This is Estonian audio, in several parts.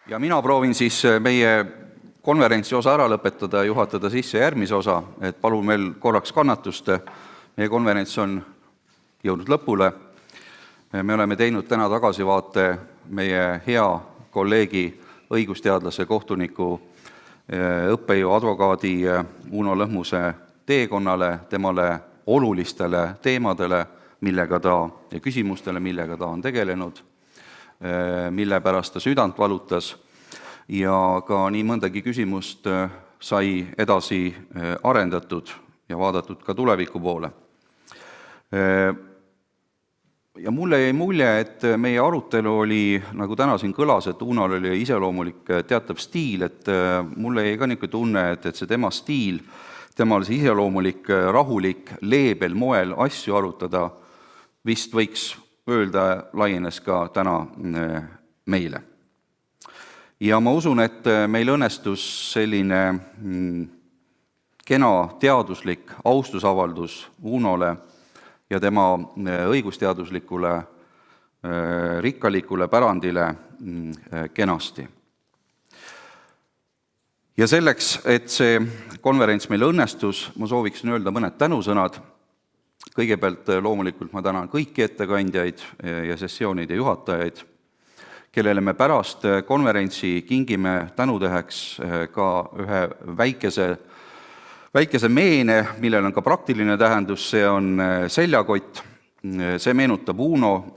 Ja mina proovin siis meie konverentsi osa ära lõpetada ja juhatada sisse järgmise osa, et palun veel korraks kannatust. Meie konverents on jõudnud lõpule. Me oleme teinud täna tagasivaate meie hea kolleegi, õigusteadlase, kohtuniku, õppejõu, advokaadi Uno Lõhmuse teekonnale, temale olulistele teemadele, ja küsimustele, millega ta on tegelenud, mille pärast ta südant valutas ja ka nii mõndagi küsimust sai edasi arendatud ja vaadatud ka tuleviku poole. Ja mulle jäi mulje, et meie arutelu oli, nagu täna siin kõlas, et Unol oli iseloomulik teatav stiil, et mulle jäi ka niisugune tunne, et see tema stiil, temal see iseloomulik, rahulik, leebel moel asju arutada vist võiks öelda laienes ka täna meile. Ja ma usun, et meil õnnestus selline kena teaduslik austusavaldus Unole ja tema õigusteaduslikule rikkalikule pärandile kenasti. Ja selleks, et see konverents meil õnnestus, ma sooviksin öelda mõned tänusõnad. Kõigepealt loomulikult ma tänan kõiki ettekandjaid ja sessioonide juhatajaid, kellele me pärast konverentsi kingime tänutäheks ka ühe väikese meene, millel on ka praktiline tähendus, see on seljakott. See meenutab Uno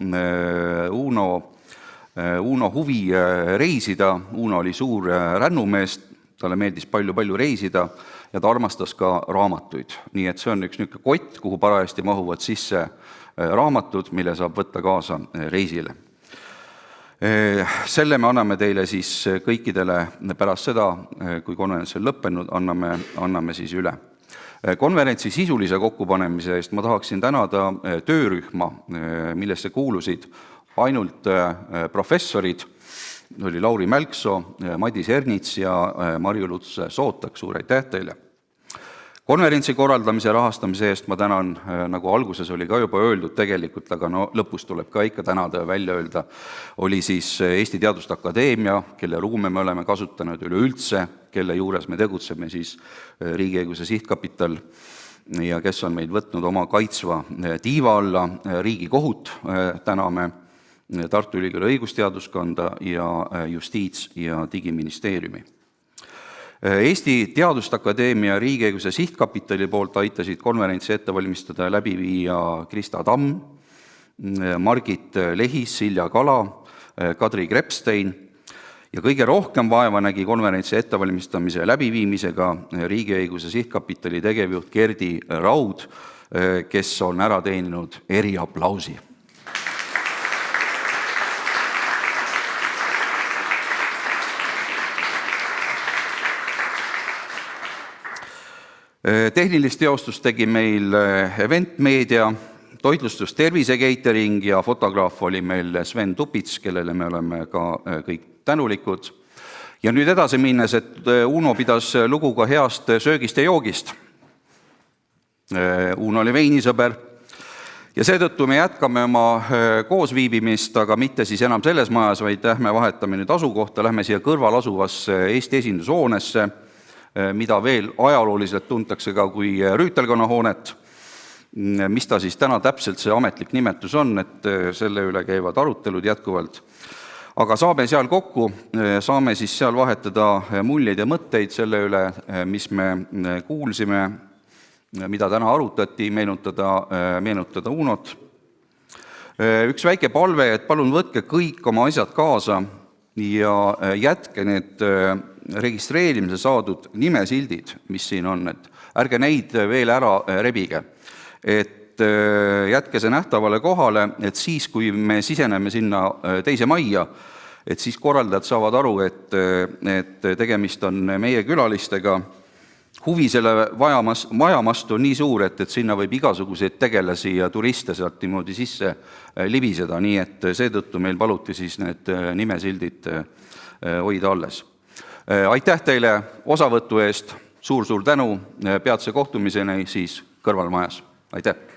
huvi reisida. Uno oli suur rännumees, talle meeldis palju reisida ja ta armastas ka raamatuid. Nii et see on üks niisugune kott, kuhu parajasti mahuvad sisse raamatud, mille saab võtta kaasa reisile. Selle me anname teile siis kõikidele pärast seda, kui konverents on lõppenud, anname siis üle. Konverentsi sisulise kokkupanemise eest ma tahaksin tänada töörühma, millesse kuulusid ainult professorid, oli Lauri Mälksoo, Madis Ernits ja Marju-Luts Sootak, suur aitäh teile. Konverentsi korraldamise rahastamise eest ma tänan, nagu alguses oli ka juba öeldud tegelikult, aga lõpus tuleb ka ikka tänada ja välja öelda, oli siis Eesti Teaduste Akadeemia, kelle ruume me oleme kasutanud üleüldse, kelle juures me tegutseme siis Riigiõiguse Sihtkapital ja kes on meid võtnud oma kaitsva tiiva alla, Riigikohut täname, Tartu Ülikooli õigusteaduskonda ja Justiits- ja Digiministeeriumi. Eesti Teaduste Akadeemia Riigiõiguse Sihtkapitali poolt aitasid konverentsi ette valmistada läbi viia Krista Tamm, Margit Lehis, Silja Kala, Kadri Krepstein ja kõige rohkem vaeva nägi konverentsi ettevalmistamise läbiviimisega Riigiõiguse Sihtkapitali tegevjuht Gerdi Raud, kes on ära teeninud eriaplausi. Tehnilist teostust tegi meil Event Media, toitlustus Tervise Catering ja fotograaf oli meil Sven Tupits, kellele me oleme ka kõik tänulikud. Ja nüüd edasi minnes, et Uno pidas lugu ka heast söögist ja joogist. Uno oli veinisõber ja seetõttu me jätkame oma koosviibimist, aga mitte siis enam selles majas, vaid lähme vahetame nüüd asukohta, lähme siia kõrval asuvasse Eesti esindushoonesse, mida veel ajalooliselt tuntakse ka kui Rüütelkonna hoonet, mis ta siis täna täpselt see ametlik nimetus on, et selle üle käivad arutelud jätkuvalt. Aga saame seal kokku, saame siis seal vahetada muljeid ja mõtteid selle üle, mis me kuulsime, mida täna arutati, meenutada Unot. Üks väike palve, et palun võtke kõik oma asjad kaasa ja jätke need registreerimise saadud nimesildid, mis siin on, et ärge neid veel ära rebige, et jätke see nähtavale kohale, et siis, kui me siseneme sinna teise majja, et siis korraldajad saavad aru, et tegemist on meie külalistega. Huvi selle majamastu on nii suur, et sinna võib igasuguseid tegelasi ja turiste sealt niimoodi sisse libiseda, nii et seetõttu meil paluti siis need nimesildid hoida alles. Aitäh teile osavõtu eest, suur tänu, peatse kohtumiseni siis kõrvalmajas. Aitäh!